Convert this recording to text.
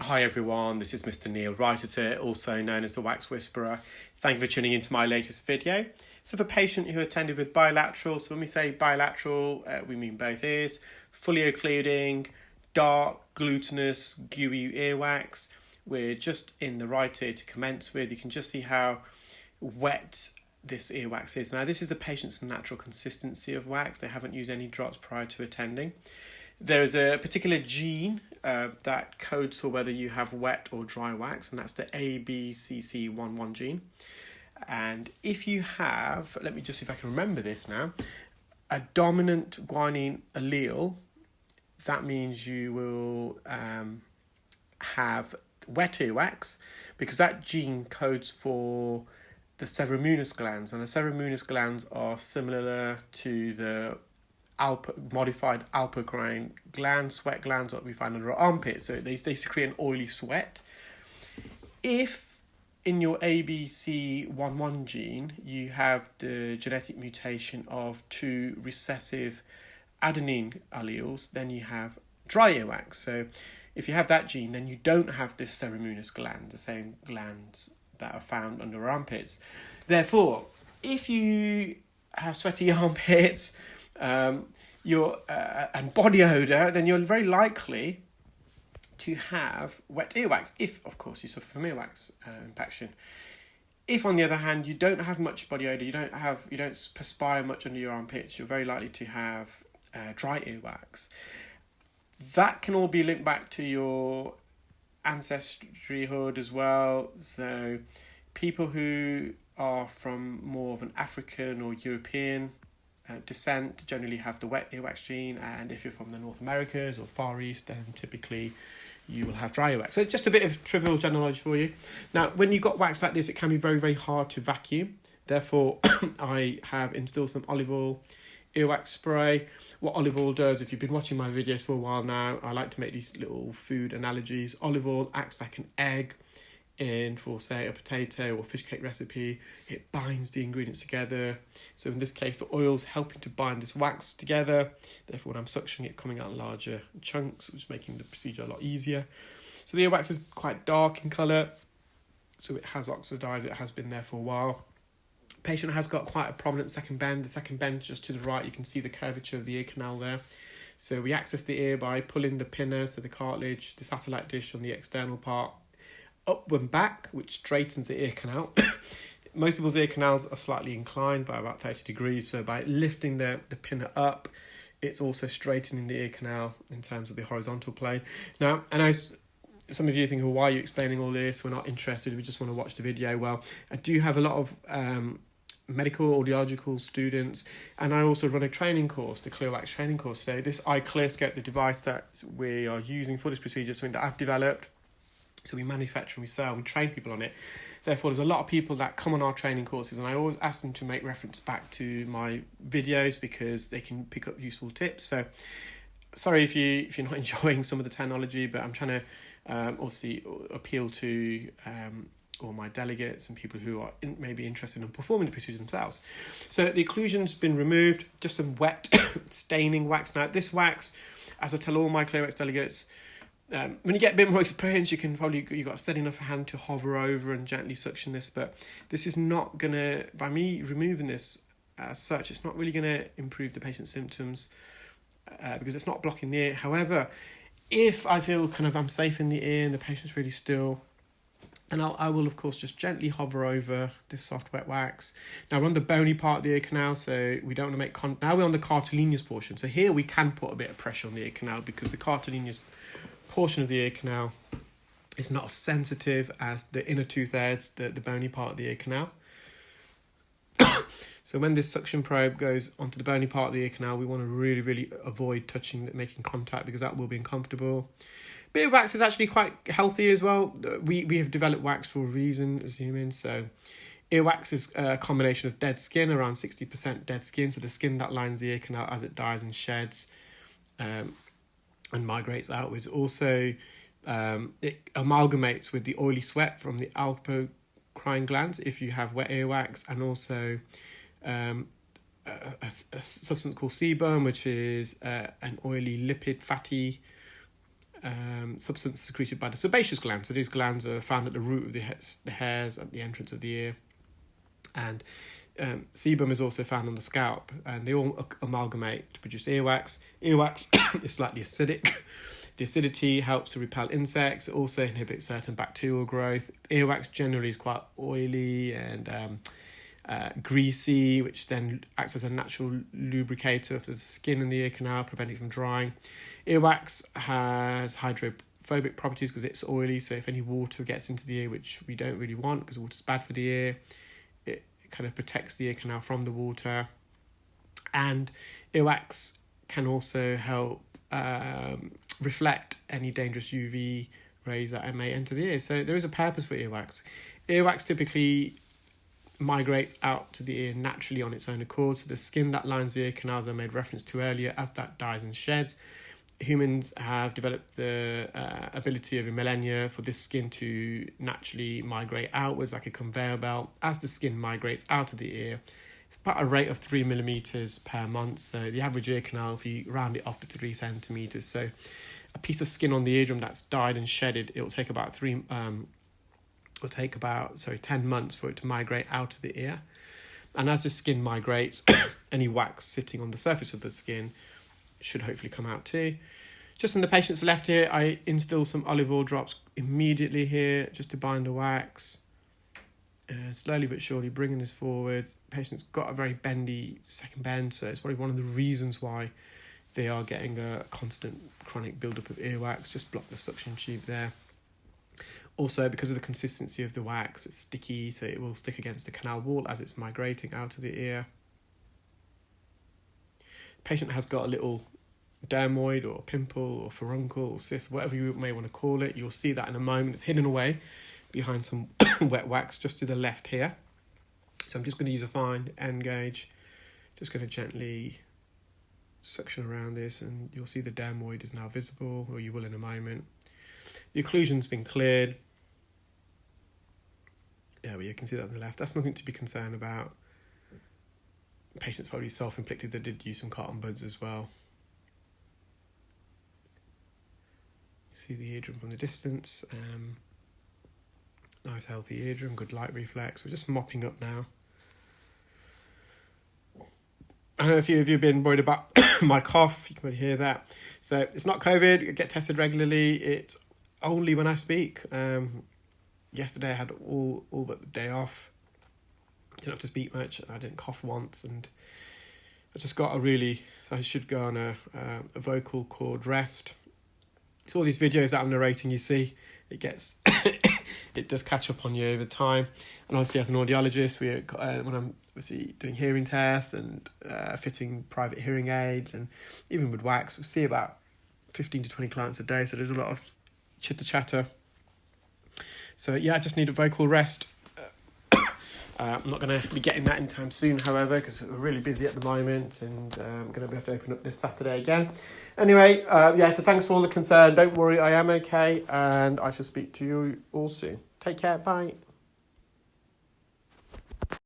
Hi everyone, this is Mr Neel Raithatha, also known as the Wax Whisperer. Thank you for tuning into my latest video. So for a patient who attended with bilateral, so when we say bilateral, we mean both ears, fully occluding, dark, glutinous, gooey earwax. We're just in the right ear to commence with. You can just see how wet this earwax is. Now this is the patient's natural consistency of wax. They haven't used any drops prior to attending. There is a particular gene that codes for whether you have wet or dry wax, and that's the ABCC11 gene. And if you have, let me just see if I can remember this now, a dominant guanine allele, that means you will have wet earwax, because that gene codes for the ceremonous glands, and the ceremonous glands are similar to the modified alpocrine glands, sweat glands, what we find under our armpits. So they secrete an oily sweat. If in your ABCC11 gene you have the genetic mutation of 2 recessive adenine alleles, then you have dry earwax. So if you have that gene, then you don't have this ceremonous gland, the same glands that are found under our armpits. Therefore, if you have sweaty armpits, and body odour, then you're very likely to have wet earwax, if of course you suffer from earwax impaction. If on the other hand you don't have much body odour, you don't perspire much under your armpits, you're very likely to have dry earwax. That can all be linked back to your ancestryhood as well. So people who are from more of an African or European descent generally have the wet earwax gene, and if you're from the North Americas or Far East, then typically you will have dry earwax. So just a bit of trivial general knowledge for you. Now, when you've got wax like this, it can be very, very hard to vacuum. Therefore, I have instilled some olive oil earwax spray. What olive oil does, if you've been watching my videos for a while now, I like to make these little food analogies. Olive oil acts like an egg in, for say, a potato or fish cake recipe. It binds the ingredients together. So in this case, the oil's helping to bind this wax together. Therefore, when I'm suctioning it, coming out in larger chunks, which is making the procedure a lot easier. So the earwax is quite dark in colour, so it has oxidised. It has been there for a while. Patient has got quite a prominent second bend. The second bend just to the right, you can see the curvature of the ear canal there. So we access the ear by pulling the pinna, so the cartilage, the satellite dish on the external part, up and back, which straightens the ear canal. Most people's ear canals are slightly inclined by about 30 degrees, so by lifting the pinna up, it's also straightening the ear canal in terms of the horizontal plane. Now, I know some of you think, well, why are you explaining all this? We're not interested, we just want to watch the video. Well, I do have a lot of medical audiological students, and I also run a training course, the Clear Wax training course. So this iClearscope, the device that we are using for this procedure, is something that I've developed. So we manufacture and we sell, we train people on it. Therefore, there's a lot of people that come on our training courses, and I always ask them to make reference back to my videos because they can pick up useful tips. So sorry if you're not enjoying some of the technology, but I'm trying to also appeal to all my delegates and people who are maybe interested in performing the procedure themselves. So the occlusion's been removed, just some wet staining wax. Now this wax, as I tell all my Clear Wax delegates, when you get a bit more experience, you've got a steady enough hand to hover over and gently suction this, but this is not gonna, by me removing this as such, it's not really gonna improve the patient's symptoms because it's not blocking the ear. However, if I feel I'm safe in the ear and the patient's really still, and I will, of course, just gently hover over this soft wet wax. Now, we're on the bony part of the ear canal, so we don't want to make now we're on the cartilaginous portion. So here we can put a bit of pressure on the ear canal because the cartilaginous portion of the ear canal is not as sensitive as the inner 2/3, the bony part of the ear canal. So when this suction probe goes onto the bony part of the ear canal, we want to really, really avoid making contact because that will be uncomfortable. But wax is actually quite healthy as well. We have developed wax for a reason as humans. So earwax is a combination of dead skin, around 60% dead skin. So the skin that lines the ear canal as it dies and sheds and migrates outwards. Also, it amalgamates with the oily sweat from the alpocrine glands if you have wet earwax, and also a substance called sebum, which is an oily lipid fatty substance secreted by the sebaceous glands. So these glands are found at the root of the hairs at the entrance of the ear. And sebum is also found on the scalp, and they all amalgamate to produce earwax. Earwax is slightly acidic. The acidity helps to repel insects. It also inhibits certain bacterial growth. Earwax generally is quite oily and greasy, which then acts as a natural lubricator for the skin in the ear canal, preventing it from drying. Earwax has hydrophobic properties because it's oily, so if any water gets into the ear, which we don't really want because water's bad for the ear, it kind of protects the ear canal from the water. And earwax can also help reflect any dangerous UV rays that may enter the ear. So there is a purpose for earwax. Earwax typically migrates out to the ear naturally on its own accord. So the skin that lines the ear canals I made reference to earlier, as that dies and sheds, humans have developed the ability over millennia for this skin to naturally migrate outwards like a conveyor belt. As the skin migrates out of the ear, it's about a rate of 3 millimeters per month. So the average ear canal, if you round it off to 3 centimeters, so a piece of skin on the eardrum that's died and shedded, it will take about 10 months for it to migrate out of the ear. And as the skin migrates, any wax sitting on the surface of the skin should hopefully come out too. Just in the patient's left ear, I instill some olive oil drops immediately here just to bind the wax. Slowly but surely bringing this forward. The patient's got a very bendy second bend, so it's probably one of the reasons why they are getting a constant chronic buildup of earwax. Just block the suction tube there. Also, because of the consistency of the wax, it's sticky, so it will stick against the canal wall as it's migrating out of the ear. Patient has got a little dermoid or pimple or furuncle or cyst, whatever you may want to call it. You'll see that in a moment. It's hidden away behind some wet wax just to the left here. So I'm just going to use a fine end gauge. Just going to gently suction around this, and you'll see the dermoid is now visible, or you will in a moment. The occlusion's been cleared. Yeah, well, you can see that on the left. That's nothing to be concerned about. The patient's probably self-inflicted. They did use some cotton buds as well. You see the eardrum from the distance. Nice healthy eardrum, good light reflex. We're just mopping up now. I know a few of you have been worried about my cough. You can probably hear that. So it's not COVID. I get tested regularly. It's only when I speak. Yesterday I had all but the day off. Didn't have to speak much. I didn't cough once, and I just got I should go on a vocal cord rest. It's all these videos that I'm narrating, you see, it does catch up on you over time. And obviously as an audiologist, when I'm obviously doing hearing tests and fitting private hearing aids, and even with wax, we see about 15 to 20 clients a day. So there's a lot of chitter chatter. So yeah, I just need a vocal rest. I'm not going to be getting that anytime soon, however, because we're really busy at the moment, and I'm going to have to open up this Saturday again. Anyway, so thanks for all the concern. Don't worry, I am okay, and I shall speak to you all soon. Take care, bye.